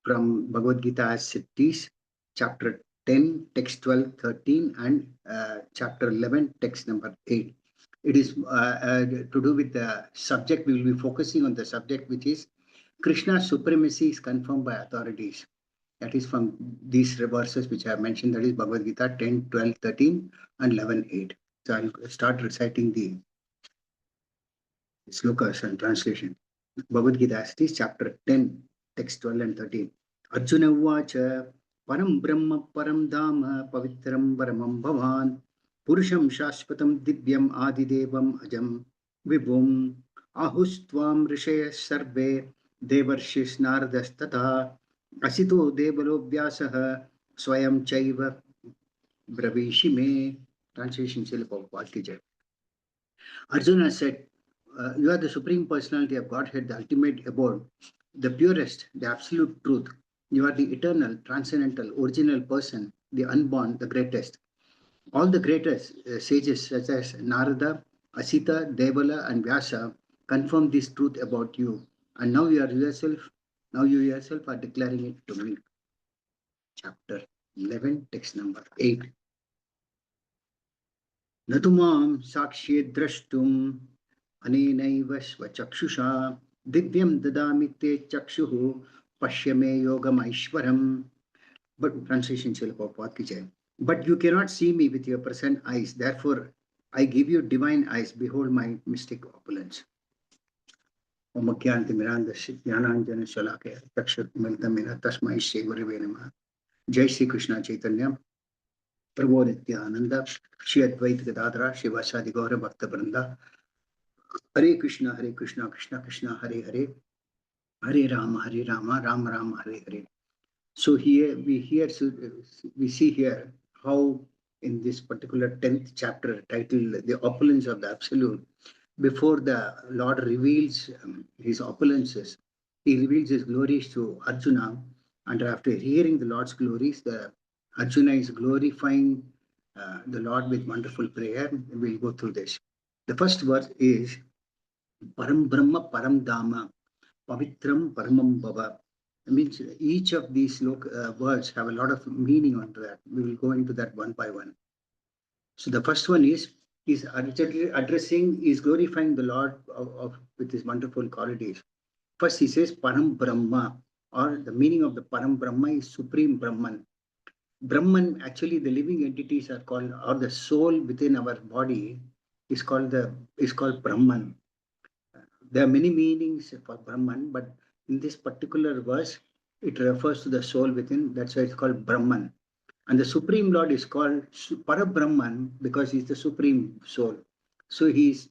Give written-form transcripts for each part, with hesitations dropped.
from Bhagavad Gita as it is, chapter 10, text 12, 13, and chapter 11, text number 8. It is to do with the subject. We will be focusing on the subject, which is Krishna's supremacy is confirmed by authorities. That is from these verses which I have mentioned, that is Bhagavad Gita 10, 12, 13, and 11, 8. So I'll start reciting the slokas and translation. Bhagavad Gita, chapter 10, text 12 and 13. Arjuna Uvacha Param Brahma Param Dhama Pavitram Paramam Bhavan Purusham Shashvatam Divyam Adidevam Ajam Vibhum Ahustvam Rishaya Sarve Devarshis Nardas Tata Asito Devalo Vyasaha Swayam Chaiva Bravishime. Translation Srila Prabhupada. Arjuna said, you are the Supreme Personality of Godhead, the ultimate abode, the purest, the absolute truth. You are the eternal, transcendental, original person, the unborn, the greatest. All the greatest sages such as Narada, Asita, Devala, and Vyasa confirm this truth about you. And now you yourself are declaring it to me. Chapter 11, text number 8. Natumam sakshye drashtum anenaiva svachakshusha divyam dadami te chakshuhu pashyame yogam aishwaram. But translation Srila Prabhupada ki jai. But you cannot see me with your present eyes. Therefore, I give you divine eyes. Behold my mystic opulence. Om Gyanti Mirandasya Jnananjana Shalakaya Takshat Miltamina Tasmai Shri Gurave Namaha. Jai Shri Krishna Chaitanya Prabhu Nityananda Shri Advaita Gadadhara Shivasadi Gaura Bhakta Vrinda. Hare Krishna, Krishna Krishna, Hare Hare, Hare Rama, Rama Rama, Hare Hare. So here we see here how in this particular 10th chapter titled The Opulence of the Absolute, before the Lord reveals his opulences, he reveals his glories to Arjuna, and after hearing the Lord's glories, Arjuna is glorifying the Lord with wonderful prayer. We'll go through this. The first verse is Param Brahma Param Dhamma Pavitram Paramam Bhava. It means each of these words have a lot of meaning onto that. We will go into that one by one. So the first one is glorifying the Lord with his wonderful qualities. First he says Param Brahma, or the meaning of the Param Brahma is Supreme Brahman. Brahman, actually the living entities are called, or the soul within our body is called Brahman. There are many meanings for Brahman, but in this particular verse, it refers to the soul within. That's why it's called Brahman. And the Supreme Lord is called Parabrahman because he's the Supreme Soul. So he's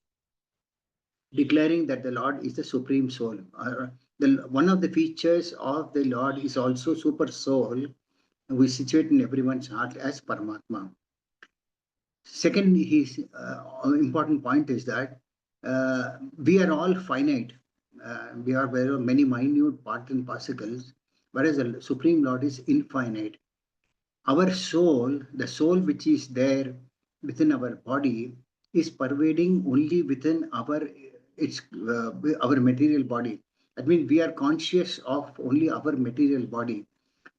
declaring that the Lord is the Supreme Soul. One of the features of the Lord is also Super Soul, who is situated in everyone's heart as Paramatma. Second, his important point is that we are all finite. We are many minute parts and particles, whereas the Supreme Lord is infinite. Our soul, the soul which is there within our body, is pervading only within our material body. That means we are conscious of only our material body.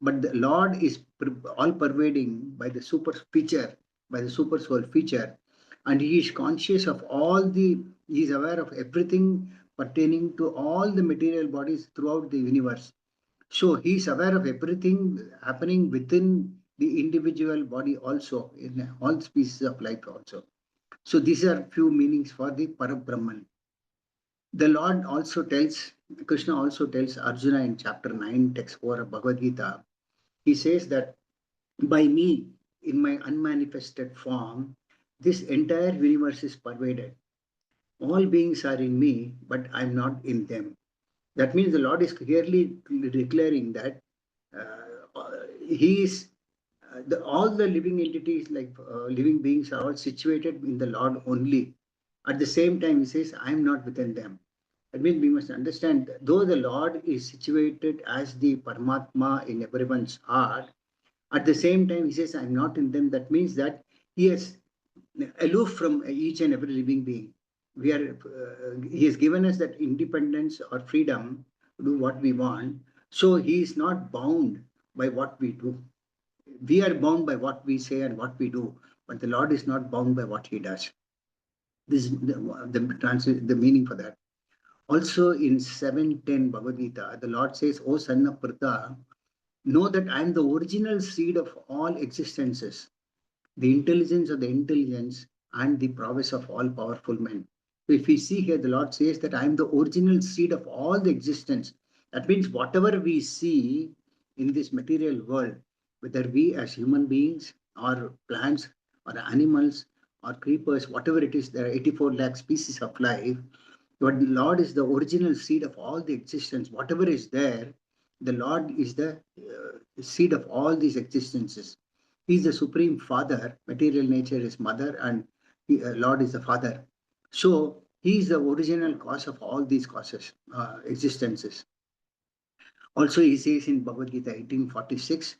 But the Lord is all pervading by the super feature, by the super soul feature, and he is conscious of he is aware of everything pertaining to all the material bodies throughout the universe. So he is aware of everything happening within the individual body also, in all species of life also. So these are few meanings for the Parabrahman. The Lord also Krishna also tells Arjuna in chapter 9, text 4 of Bhagavad Gita, he says that by me, in my unmanifested form, this entire universe is pervaded. All beings are in me, but I'm not in them. That means the Lord is clearly declaring that he is all the living entities, like living beings, are all situated in the Lord only. At the same time, he says, I'm not within them. That means we must understand, though the Lord is situated as the Paramatma in everyone's heart, at the same time, he says, I'm not in them. That means that he is aloof from each and every living being. He has given us that independence or freedom to do what we want, So he is not bound by what we do. We are bound by what we say and what we do, but the Lord is not bound by what he does. This is the meaning for that. Also in 7:10 Bhagavad Gita, the Lord says, O son of Pritha, know that I am the original seed of all existences, the intelligence of the intelligence, and the prowess of all powerful men. So if we see here, the Lord says that I am the original seed of all the existence. That means whatever we see in this material world, whether we as human beings or plants or animals or creepers, whatever it is, there are 84 lakh species of life. But the Lord is the original seed of all the existence. Whatever is there, the Lord is the seed of all these existences. He is the supreme father. Material nature is mother, and Lord is the father. So he is the original cause of all these causes, existences. Also, he says in Bhagavad Gita 18:46,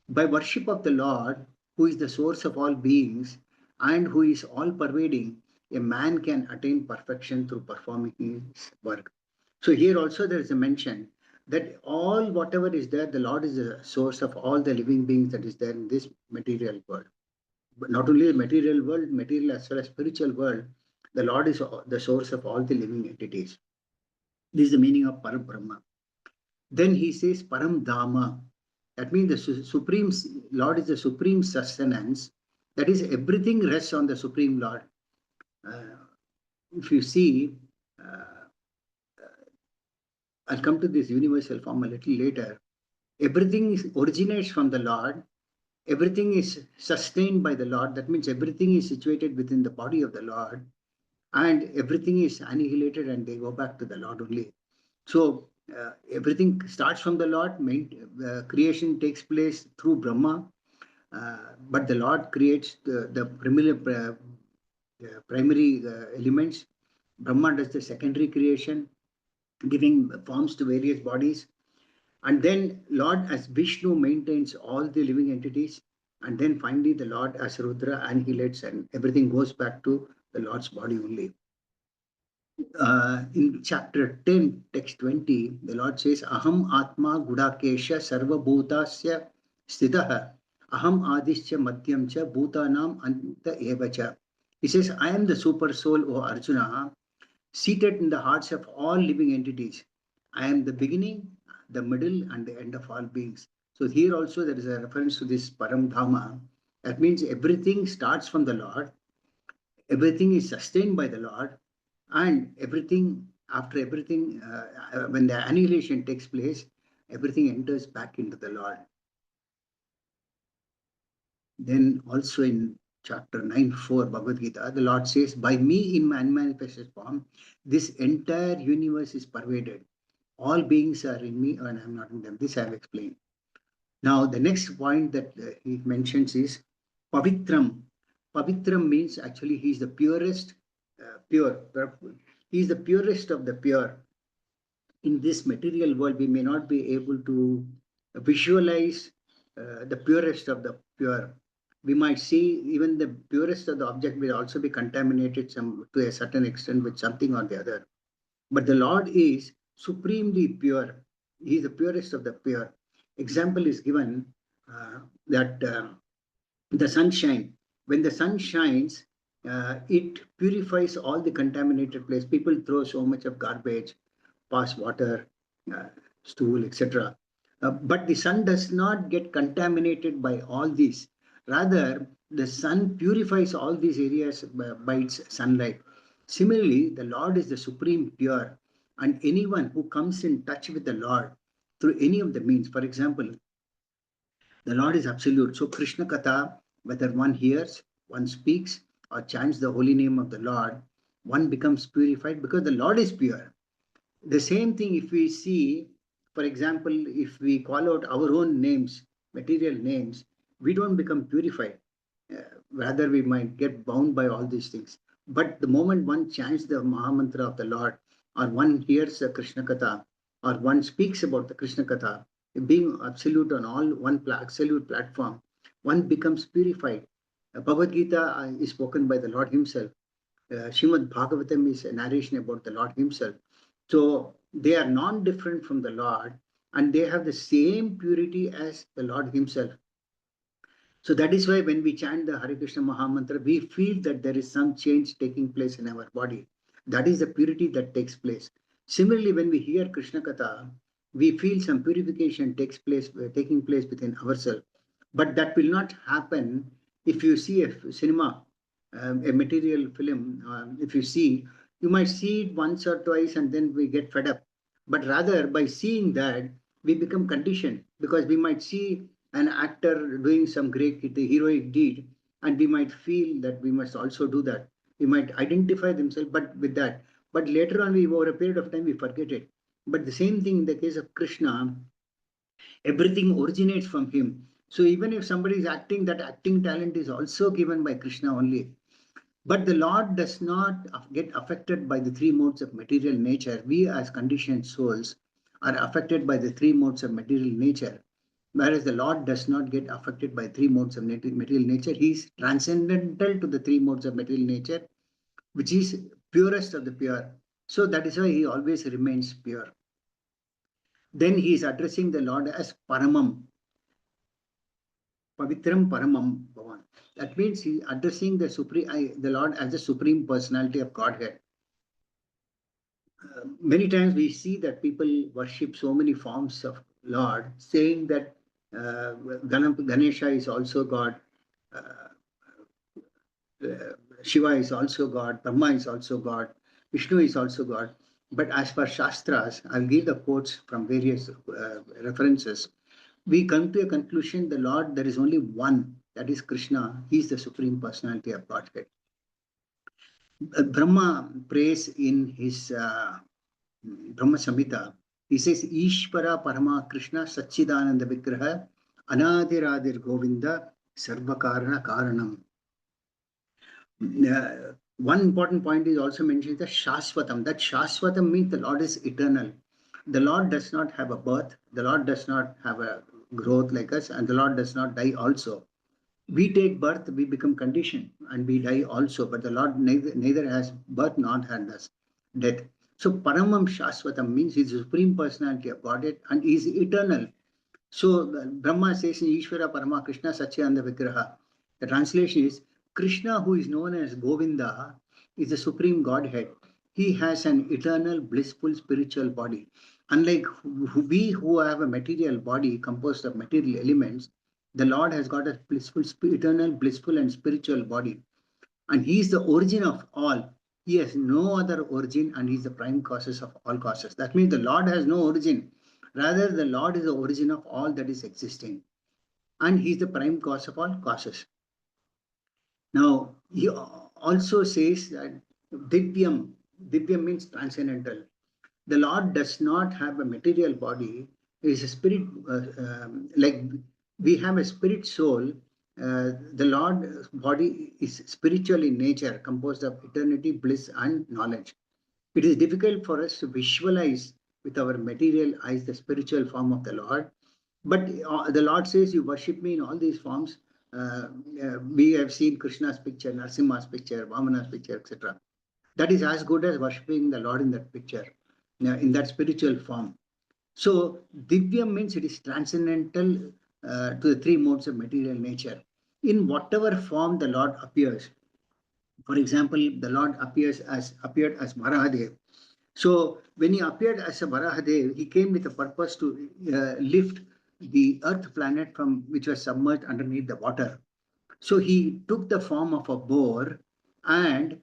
by worship of the Lord, who is the source of all beings and who is all pervading, a man can attain perfection through performing his work. So here also there is a mention that all whatever is there, the Lord is the source of all the living beings that is there in this material world. But not only the material world, material as well as spiritual world, the Lord is the source of all the living entities. This is the meaning of Param Brahma. Then he says Param Dhamma. That means the Supreme Lord is the supreme sustenance. That is, everything rests on the Supreme Lord. If you see, I'll come to this universal form a little later. Everything originates from the Lord. Everything is sustained by the Lord. That means everything is situated within the body of the Lord. And everything is annihilated and they go back to the Lord only. So everything starts from the Lord. Creation takes place through Brahma. But the Lord creates the primary elements. Brahma does the secondary creation, giving forms to various bodies. And then Lord as Vishnu maintains all the living entities. And then finally the Lord as Rudra annihilates and everything goes back to the Lord's body only. In chapter 10, text 20, the Lord says, Aham Atma Gudakesha Sarva Bhutasya Stitaha Aham Adischa Madhyamcha Bhutanam Anta Evacha. He says, I am the super soul, O Arjuna, seated in the hearts of all living entities. I am the beginning, the middle, and the end of all beings. So here also there is a reference to this Param Dhamma. That means everything starts from the Lord, everything is sustained by the Lord, and everything, after everything, when the annihilation takes place, everything enters back into the Lord. Then also in chapter 9:4 Bhagavad Gita, the Lord says, by me in my unmanifested form, this entire universe is pervaded. All beings are in me and I am not in them. This I have explained. Now, the next point that he mentions is Pavitram. Pavitram means actually he is the purest, pure. He is the purest of the pure. In this material world, we may not be able to visualize the purest of the pure. We might see even the purest of the object will also be contaminated to a certain extent with something or the other. But the Lord is supremely pure. He is the purest of the pure. Example is given that the sunshine. When the sun shines, it purifies all the contaminated place. People throw so much of garbage, pass water, stool, etc. But the sun does not get contaminated by all these. Rather, the sun purifies all these areas by its sunlight. Similarly, the Lord is the supreme pure, and anyone who comes in touch with the Lord through any of the means, for example, the Lord is absolute. So Krishna Katha, whether one hears, one speaks, or chants the holy name of the Lord, one becomes purified because the Lord is pure. The same thing if we see, for example, if we call out our own names, material names, we don't become purified. Rather, we might get bound by all these things. But the moment one chants the Mahamantra of the Lord, or one hears the Krishna Katha, or one speaks about the Krishna Katha, being absolute on all one absolute platform, one becomes purified. Bhagavad Gita is spoken by the Lord Himself. Srimad Bhagavatam is a narration about the Lord Himself. So they are non-different from the Lord, and they have the same purity as the Lord himself. So that is why when we chant the Hare Krishna Mahamantra, we feel that there is some change taking place in our body. That is the purity that takes place. Similarly, when we hear Krishna Katha, we feel some purification taking place within ourselves. But that will not happen if you see a cinema, a material film. If you see, you might see it once or twice and then we get fed up. But rather, by seeing that, we become conditioned, because we might see an actor doing some great heroic deed, and we might feel that we must also do that. We might identify themselves but with that. But later on, over a period of time, we forget it. But the same thing in the case of Krishna, everything originates from him. So even if somebody is acting, that acting talent is also given by Krishna only. But the Lord does not get affected by the three modes of material nature. We as conditioned souls are affected by the three modes of material nature, whereas the Lord does not get affected by three modes of material nature. He is transcendental to the three modes of material nature, which is purest of the pure. So that is why he always remains pure. Then he is addressing the Lord as Paramam. Pavitram Paramam Bhavan. That means he is addressing the Lord as the Supreme Personality of Godhead. Many times we see that people worship so many forms of Lord, saying that Ganesha is also God, Shiva is also God, Brahma is also God, Vishnu is also God. But as per Shastras, I'll give the quotes from various references. We come to a conclusion: the Lord, there is only one, that is Krishna. He is the Supreme Personality of Godhead. Brahma prays in his Brahma Samhita. He says, Ishvara Parama Krishna Satchidananda Vigraha Anadiradir Govinda Sarvakarana Karanam. One important point is also mentioned, the Shaswatam. That Shaswatam means the Lord is eternal. The Lord does not have a birth. The Lord does not have a growth like us, and the Lord does not die also. We take birth, we become conditioned, and we die also. But the Lord neither has birth nor has death. So Paramam Shaswatam means he is the Supreme Personality of Godhead and he is eternal. So Brahma says in Ishvara Parama Krishna Satchidananda Vigraha. The translation is, Krishna, who is known as Govinda, is the Supreme Godhead. He has an eternal, blissful, spiritual body. Unlike we who have a material body composed of material elements, the Lord has got a blissful, eternal, blissful, and spiritual body. And he is the origin of all. He has no other origin, and he is the prime causes of all causes. That means the Lord has no origin. Rather, the Lord is the origin of all that is existing. And he is the prime cause of all causes. Now, he also says that Divyam means transcendental. The Lord does not have a material body. He is a spirit, like we have a spirit soul. The Lord's body is spiritual in nature, composed of eternity, bliss, and knowledge. It is difficult for us to visualize with our material eyes the spiritual form of the Lord. But the Lord says, you worship me in all these forms. We have seen Krishna's picture, Narasimha's picture, Vamana's picture, etc. That is as good as worshipping the Lord in that picture, in that spiritual form. So Divyam means it is transcendental to the three modes of material nature. In whatever form the Lord appears. For example, the Lord appeared as Varahadev. So when he appeared as a Varahadev, he came with a purpose to lift the earth planet from which was submerged underneath the water. So he took the form of a boar and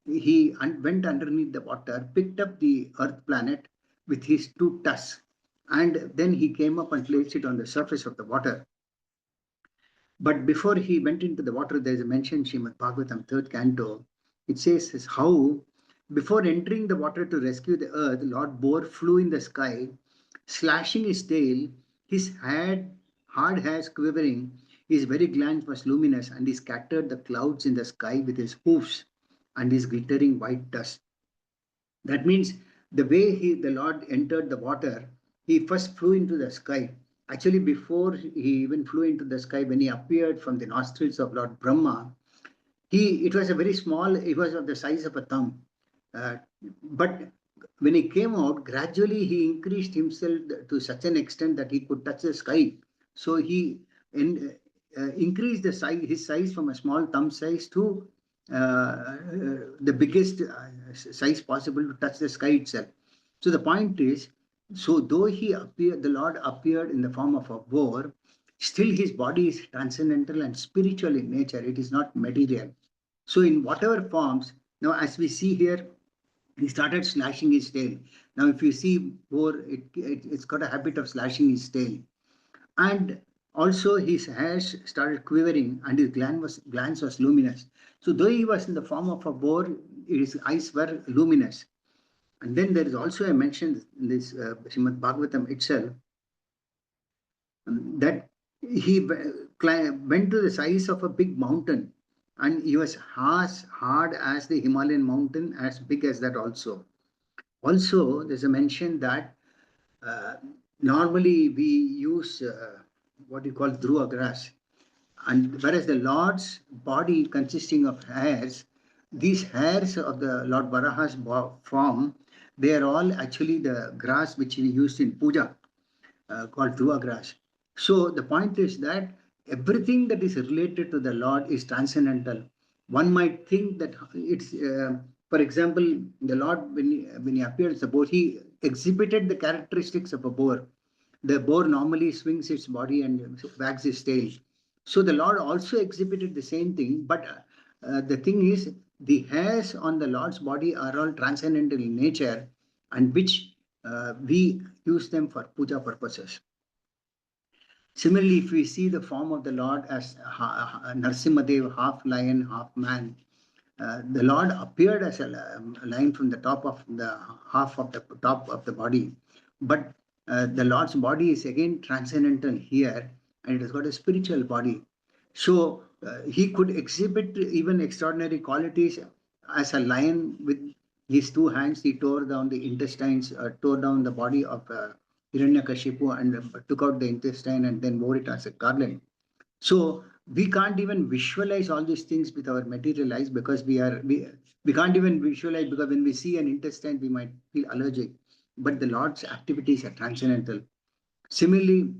he went underneath the water, picked up the earth planet with his two tusks, and then he came up and placed it on the surface of the water. But before he went into the water, there is a mention in Srimad Bhagavatam, 3rd canto. It says how before entering the water to rescue the earth, Lord Boar flew in the sky, slashing his tail, his hard hairs quivering, his very glance was luminous, and he scattered the clouds in the sky with his hoofs and his glittering white dust. That means the way the Lord entered the water, he first flew into the sky. Actually, before he even flew into the sky, when he appeared from the nostrils of Lord Brahma, it was a very small, it was of the size of a thumb. But when he came out, gradually he increased himself to such an extent that he could touch the sky. So he increased the size, his size from a small thumb size to the biggest size possible to touch the sky itself. So the point is, so though he appeared, the Lord appeared in the form of a boar, still his body is transcendental and spiritual in nature. It is not material. So in whatever forms, now as we see here, he started slashing his tail. Now if you see boar, it's got a habit of slashing his tail. And also his hairs started quivering and his glance was luminous. So though he was in the form of a boar, his eyes were luminous. And then there is also a mention in this Srimad Bhagavatam itself that he went to the size of a big mountain, and he was as hard as the Himalayan mountain, as big as that also. Also, there's a mention that normally we use what you call dhruva grass, and whereas the Lord's body consisting of hairs, these hairs of the Lord Varaha's form, they are all actually the grass which we used in puja, called dhruva grass. So the point is that everything that is related to the Lord is transcendental. One might think that it's, for example, the Lord, when he appeared as a boar, he exhibited the characteristics of a boar. The boar normally swings its body and wags its tail. So the Lord also exhibited the same thing, but the thing is, the hairs on the Lord's body are all transcendental in nature, and which we use them for puja purposes. Similarly, if we see the form of the Lord as Narsimhadev, half lion, half man, the Lord appeared as a lion from the top of the half of the top of the body, but the Lord's body is again transcendental here, and it has got a spiritual body. So he could exhibit even extraordinary qualities as a lion. With his two hands, he tore down the intestines, tore down the body of Hiranyakashipu and took out the intestine and then wore it as a garland. So we can't even visualize all these things with our material eyes, because we can't even visualize, because when we see an intestine, we might feel allergic. But the Lord's activities are transcendental. Similarly,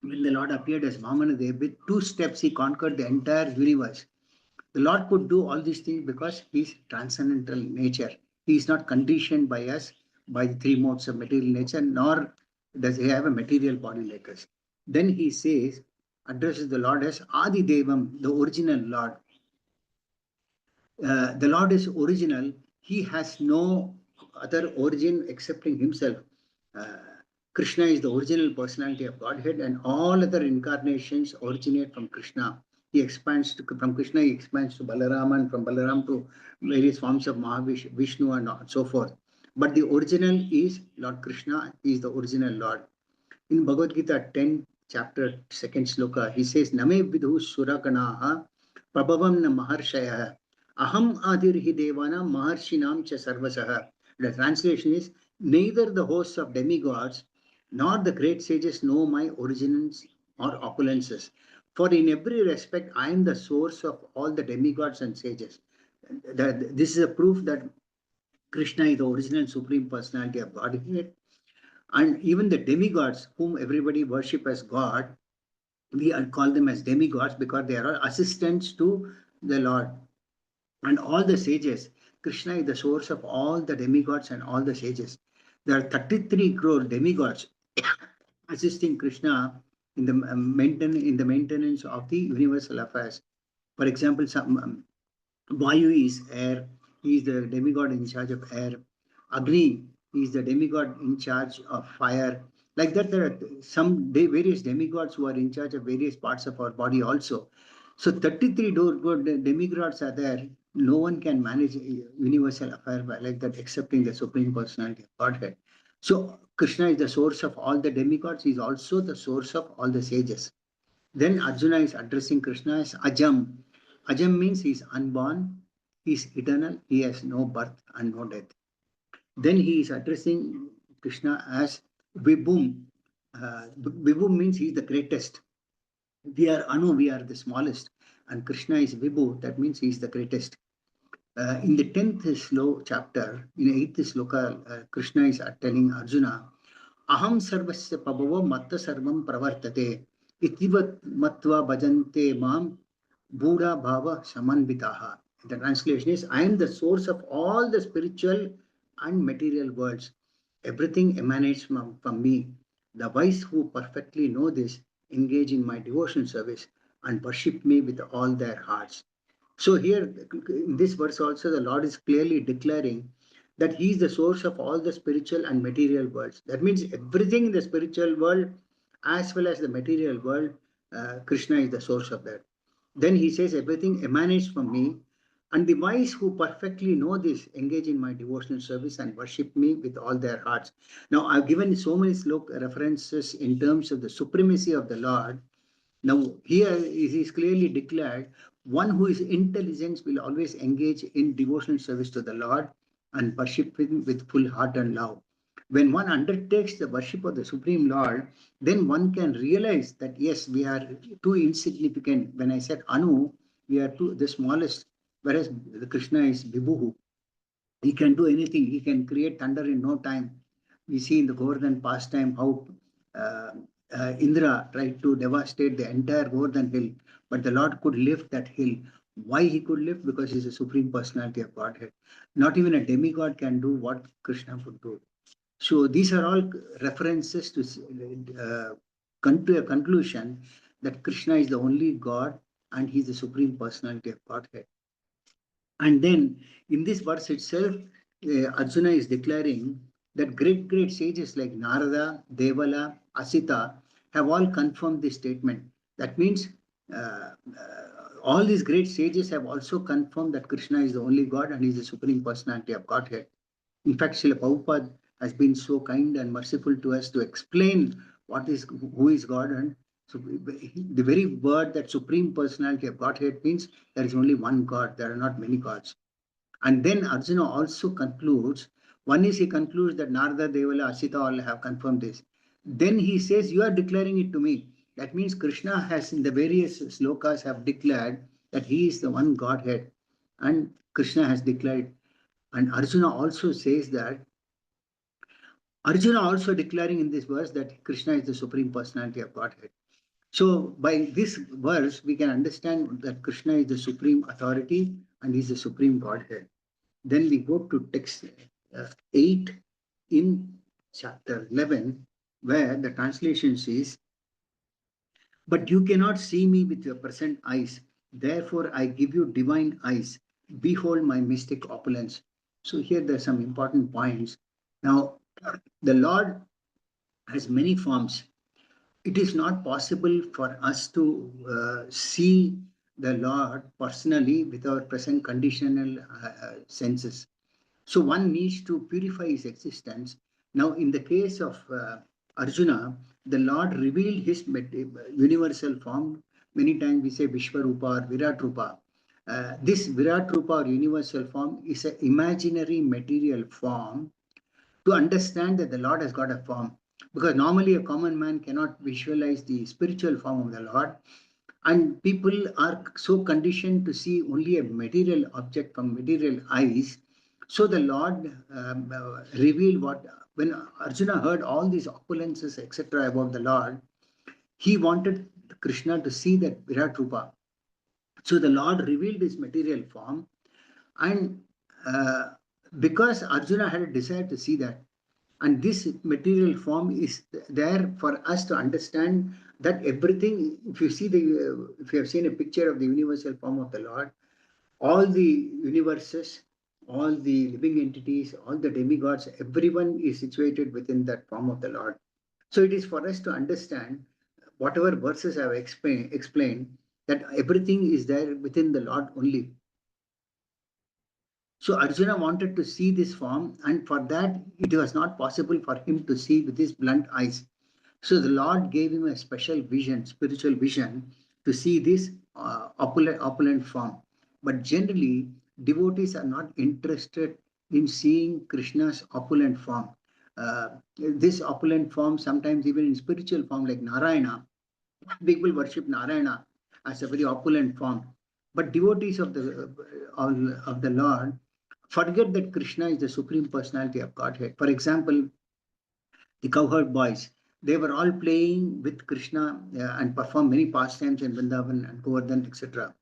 when the Lord appeared as Vamanadev, with 2 steps he conquered the entire universe. The Lord could do all these things because he is transcendental nature. He is not conditioned by us, by the 3 modes of material nature, nor does he have a material body like us. Then he says, addresses the Lord as Adi Devam, the original Lord. The Lord is original. He has no other origin excepting himself. Krishna is the original personality of Godhead, and all other incarnations originate from Krishna. He expands from Krishna, he expands to Balaram, and from Balaram to various forms of Vishnu and so forth. But the original is Lord Krishna. He is the original Lord. In Bhagavad Gita 10, chapter 2nd sloka, he says, Name vidhu surakanaha prabhavam na maharshaya aham adirhi devana maharshinam cha sarvasaha. The translation is, neither the hosts of demigods nor the great sages know my origins or opulences. For in every respect, I am the source of all the demigods and sages. This is a proof that Krishna is the original supreme personality of Godhead. And even the demigods, whom everybody worship as God, we call them as demigods because they are all assistants to the Lord. And all the sages, Krishna is the source of all the demigods and all the sages. There are 33 crore demigods assisting Krishna in the maintenance of the universal affairs. For example, Vayu is air. He is the demigod in charge of air. Agni is the demigod in charge of fire. Like that, there are some various demigods who are in charge of various parts of our body also. So 33 demigods are there. No one can manage a universal affair like that excepting the Supreme Personality of Godhead. So Krishna is the source of all the demigods. He is also the source of all the sages. Then Arjuna is addressing Krishna as Ajam. Ajam means he is unborn, he is eternal, he has no birth and no death. Then he is addressing Krishna as Vibhum. Vibhum means he is the greatest. We are Anu, we are the smallest. And Krishna is Vibhu, that means he is the greatest. In the 10th chapter, in the 8th sloka, Krishna is telling Arjuna, Aham sarvasya pabhavo matta sarvam pravartate itivat matva bhajante mam buddha bhava samanvitaha. The translation is, I am the source of all the spiritual and material worlds. Everything emanates from me. The wise who perfectly know this engage in my devotion service and worship me with all their hearts. So here in this verse also the Lord is clearly declaring that He is the source of all the spiritual and material worlds. That means everything in the spiritual world as well as the material world, Krishna is the source of that. Then He says everything emanates from me, and the wise who perfectly know this engage in my devotional service and worship me with all their hearts. Now I've given so many references in terms of the supremacy of the Lord. Now, here it is clearly declared one who is intelligent will always engage in devotional service to the Lord and worship Him with full heart and love. When one undertakes the worship of the Supreme Lord, then one can realize that yes, we are too insignificant. When I said Anu, we are the smallest, whereas the Krishna is Vibhuhu. He can do anything. He can create thunder in no time. We see in the Govardhan pastime how uh, Indra tried to devastate the entire Govardhan hill, but the Lord could lift that hill. Why he could lift? Because he's a supreme personality of Godhead. Not even a demigod can do what Krishna could do. So these are all references to come to a conclusion that Krishna is the only God and he's the supreme personality of Godhead. And then in this verse itself, Arjuna is declaring that great sages like Narada, Devala, Asita have all confirmed this statement. That means all these great sages have also confirmed that Krishna is the only God and is the supreme personality of Godhead. In fact, Srila Prabhupada has been so kind and merciful to us to explain who is God, and so the very word that supreme personality of Godhead means there is only one God. There are not many gods. And then Arjuna also concludes, one is he concludes that Narada, Devala, Asita all have confirmed this. Then he says, you are declaring it to me. That means Krishna has in the various slokas have declared that he is the one Godhead. And Krishna has declared. And Arjuna also says that, Arjuna also declaring in this verse that Krishna is the supreme personality of Godhead. So by this verse, we can understand that Krishna is the supreme authority and he is the supreme Godhead. Then we go to text 8 in chapter 11, where the translation says, but you cannot see me with your present eyes. Therefore, I give you divine eyes. Behold my mystic opulence. So here there are some important points. Now, the Lord has many forms. It is not possible for us to see the Lord personally with our present conditional senses. So one needs to purify his existence. Now, in the case of Arjuna, the Lord revealed his universal form. Many times we say Vishwarupa or Virat Rupa. This Virat Rupa or universal form is an imaginary material form to understand that the Lord has got a form. Because normally a common man cannot visualize the spiritual form of the Lord. And people are so conditioned to see only a material object from material eyes. So the Lord revealed when Arjuna heard all these opulences, etc., about the Lord, he wanted Krishna to see that Virat Rupa. So the Lord revealed his material form, and because Arjuna had a desire to see that, and this material form is there for us to understand that everything, if you see if you have seen a picture of the universal form of the Lord, all the universes, all the living entities, all the demigods, everyone is situated within that form of the Lord. So it is for us to understand whatever verses I have explained, that everything is there within the Lord only. So Arjuna wanted to see this form, and for that it was not possible for him to see with his blunt eyes. So the Lord gave him a special vision, spiritual vision, to see this opulent form. But generally, devotees are not interested in seeing Krishna's opulent form. This opulent form, sometimes even in spiritual form like Narayana, people worship Narayana as a very opulent form. But devotees of the Lord forget that Krishna is the Supreme Personality of Godhead. For example, the cowherd boys, they were all playing with Krishna and performed many pastimes in Vrindavan and Govardhan, etc.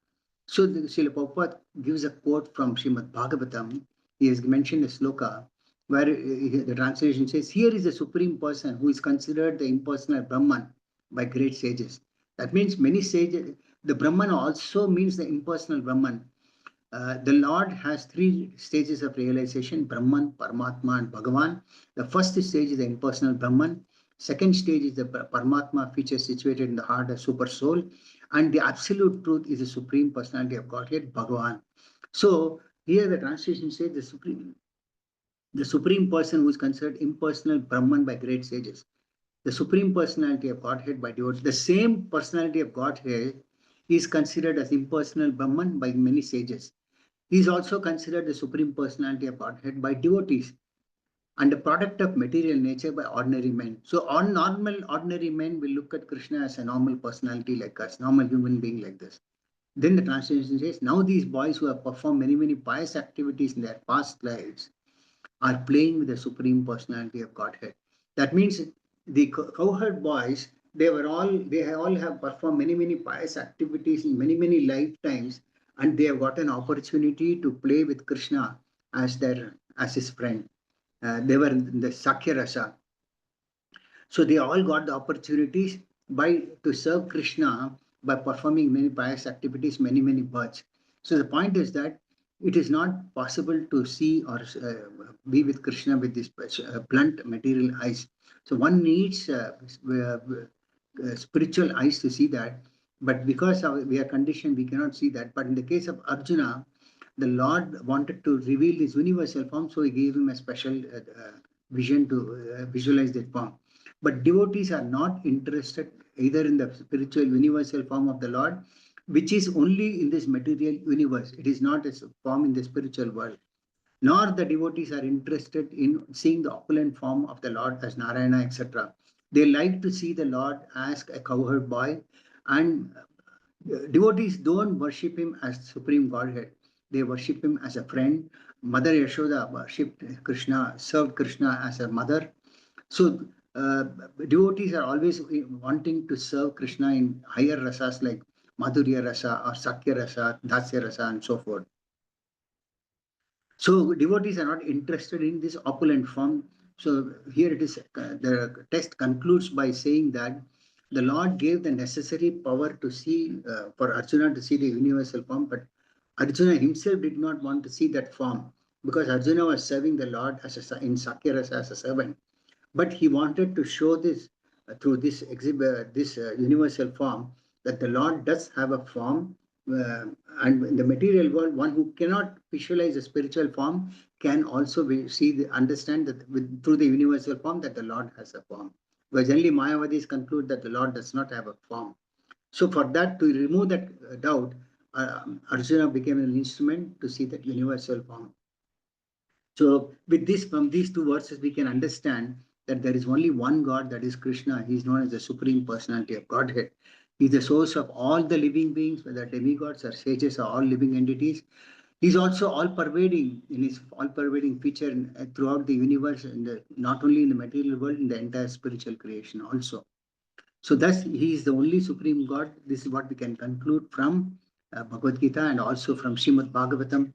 So Srila Prabhupada gives a quote from Srimad Bhagavatam. He has mentioned a sloka where the translation says, here is the Supreme Person who is considered the impersonal Brahman by great sages. That means many sages, the Brahman also means the impersonal Brahman. The Lord has three stages of realization: Brahman, Paramatma, and Bhagavan. The first stage is the impersonal Brahman. Second stage is the Paramatma feature situated in the heart of super soul. And the absolute truth is the Supreme Personality of Godhead, Bhagavan. So here the translation says the Supreme Person who is considered impersonal Brahman by great sages. The Supreme Personality of Godhead by devotees. The same personality of Godhead is considered as impersonal Brahman by many sages. He is also considered the Supreme Personality of Godhead by devotees and a product of material nature by ordinary men. So ordinary men will look at Krishna as a normal personality like us, normal human being like this. Then the translation says, now these boys who have performed many pious activities in their past lives are playing with the Supreme Personality of Godhead. That means the cowherd boys, they all have performed many pious activities in many lifetimes, and they have got an opportunity to play with Krishna as his friend. They were in the Sakya Rasa. So they all got the opportunities to serve Krishna by performing many pious activities, many births. So the point is that it is not possible to see or be with Krishna with this blunt material eyes. So one needs spiritual eyes to see that. But because we are conditioned, we cannot see that. But in the case of Arjuna, the Lord wanted to reveal his universal form, so he gave him a special vision to visualize that form. But devotees are not interested either in the spiritual universal form of the Lord, which is only in this material universe. It is not a form in the spiritual world. Nor the devotees are interested in seeing the opulent form of the Lord as Narayana, etc. They like to see the Lord as a cowherd boy, and devotees don't worship him as Supreme Godhead. They worship him as a friend. Mother Yashoda worshipped Krishna, served Krishna as her mother. So devotees are always wanting to serve Krishna in higher rasas like Madhurya Rasa or Sakya Rasa, Dasya Rasa, and so forth. So devotees are not interested in this opulent form. So here it is, the text concludes by saying that the Lord gave the necessary power to see, for Arjuna to see the universal form, but Arjuna himself did not want to see that form because Arjuna was serving the Lord in Sakya Rasa as a servant. But he wanted to show this through this universal form that the Lord does have a form, and in the material world, one who cannot visualize a spiritual form can also understand that through the universal form that the Lord has a form. Because generally Mayavadis conclude that the Lord does not have a form. So for that, to remove that doubt, Arjuna became an instrument to see that universal form. So with this, from these two verses, we can understand that there is only one God, that is Krishna. He is known as the Supreme Personality of Godhead. He is the source of all the living beings, whether demigods or sages or all living entities. He is also all-pervading in his all-pervading feature throughout the universe, not only in the material world, in the entire spiritual creation also. So thus, he is the only Supreme God. This is what we can conclude from Bhagavad-gītā and also from Srimad Bhagavatam,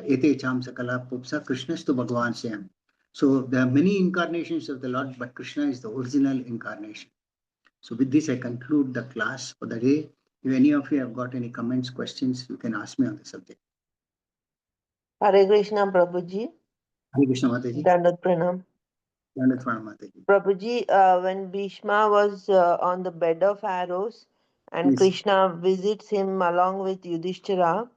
Ete Cham Sakala Pupsa Krishnastu Bhagavan Sayam. So there are many incarnations of the Lord, but Krishna is the original incarnation. So with this, I conclude the class for the day. If any of you have got any comments, questions, you can ask me on the subject. Hare Krishna, Prabhuji. Hare Krishna, Mataji. Dandat Pranam. Dandat Pranam, Mataji. Prabhuji, when Bhishma was on the bed of arrows and Yes. Krishna visits him along with Yudhishthira,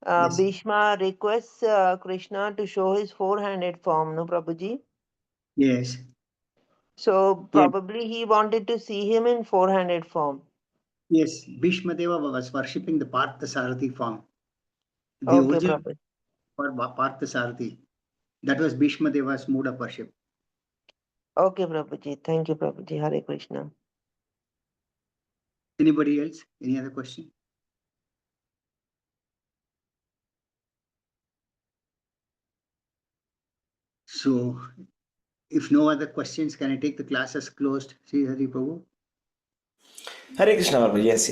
Yes. Bhishma requests Krishna to show his four-handed form, no, Prabhuji? Yes. So probably he wanted to see him in four-handed form. Yes, Bhishma Deva was worshipping the Partha Sarathi form. The Okay, original Prabhuji. for Partha Sarathi. That was Bhishma Deva's mode of worship. Okay, Prabhuji. Thank you, Prabhuji. Hare Krishna. Anybody else? Any other question? So, if no other questions, can I take the class as closed? Sri Hari Prabhu. Hare Krishna, Prabhu. Yes.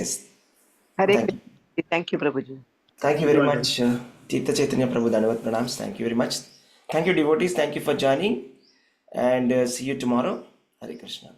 Hare Thank you. Krishna. Thank you, Prabhuji. Thank you very much, Tirtha Chaitanya Prabhu. Dandavat pranams. Thank you very much. Thank you, devotees. Thank you for joining. And see you tomorrow. Hare Krishna.